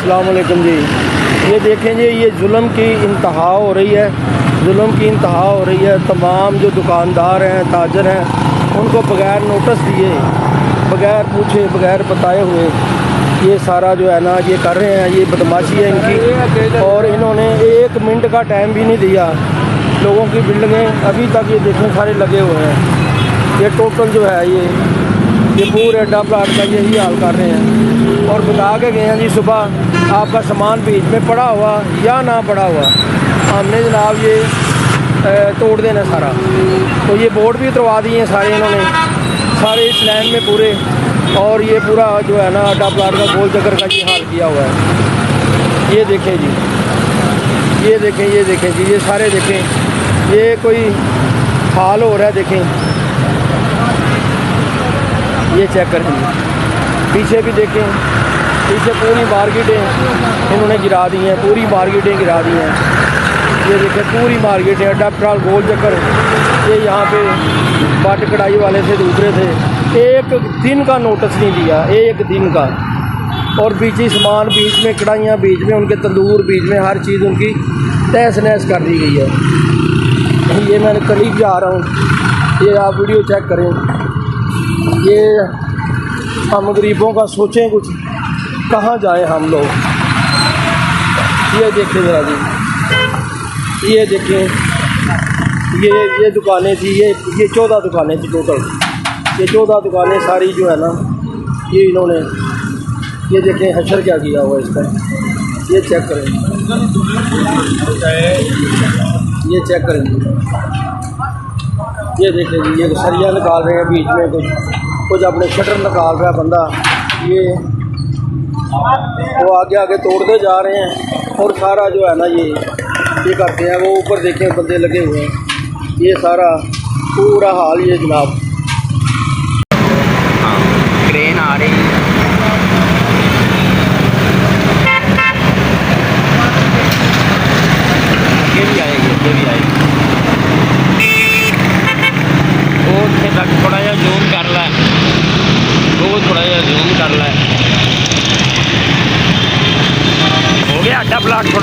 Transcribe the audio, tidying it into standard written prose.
अस्सलाम वालेकुम जी। ये देखें जी, ये जुल्म की इंतहा हो रही है, जुल्म की इंतहा हो रही है। तमाम जो दुकानदार हैं, ताजर हैं, उनको बग़ैर नोटिस दिए, बग़ैर पूछे, बग़ैर बताए हुए ये सारा जो है ना ये कर रहे हैं। ये बदमाशी है इनकी, और इन्होंने 1 मिनट का टाइम भी नहीं दिया। लोगों की बिल्डिंगें अभी तक ये देखें सारे लगे हुए हैं। ये टोटल जो है ये पूरे अड्डा प्लाट का यही हाल कर रहे हैं। और बता के गए हैं जी सुबह आपका सामान बीच में पड़ा हुआ या ना पड़ा हुआ, हमने जनाब ये तोड़ देना सारा। तो ये बोर्ड भी उतरवा दिए हैं सारे इन्होंने, सारे इस लाइन में पूरे। और ये पूरा जो है ना अड्डा प्लाट का गोल चक्कर का ये हाल किया हुआ है। ये देखें जी, ये देखें, ये देखें जी, ये सारे देखें, ये कोई हाल हो रहा है। देखें, ये चेक करें, पीछे भी देखें, पीछे पूरी मार्केटें इन्होंने गिरा दी हैं, पूरी मार्केटें गिरा दी हैं। ये देखें पूरी मार्केटें, अड्डा प्लाट गोल चक्कर। ये यहाँ पे बाट कढ़ाई वाले से दूसरे थे, 1 दिन का नोटिस नहीं दिया, 1 दिन का। और बीच ही सामान बीच में, कढ़ाइयाँ बीच में, उनके तंदूर बीच में, हर चीज़ उनकी तहस नहस कर दी गई है। ये मैं करीब जा रहा हूँ, ये आप वीडियो चेक करें। ये हम गरीबों का सोचें कुछ, कहाँ जाएं हम लोग। ये देखें ज़रा जी, ये देखें, ये दुकानें थी, ये 14 दुकानें थी टोटल। ये 14 दुकानें सारी जो है ना ये इन्होंने, ये देखें हशर क्या किया हुआ इसका। ये चेक करें, ये चेक करें, ये देखें जी, ये सरिया निकाल रहे हैं बीच में, कुछ अपने शटर निकाल रहा है बंदा। ये वो आगे आगे तोड़ते जा रहे हैं, और सारा जो है ना ये करते हैं। वो ऊपर देखें बंदे लगे हुए हैं। ये सारा पूरा हाल ये जनाब। हाँ, क्रेन आ रही है। ये भी आएगी, ये भी आएगी। तक थोड़ा जा जूम कर ला, वो थोड़ा जा जूम कर ला। हो गया अड्डा प्लाट थोड़ा।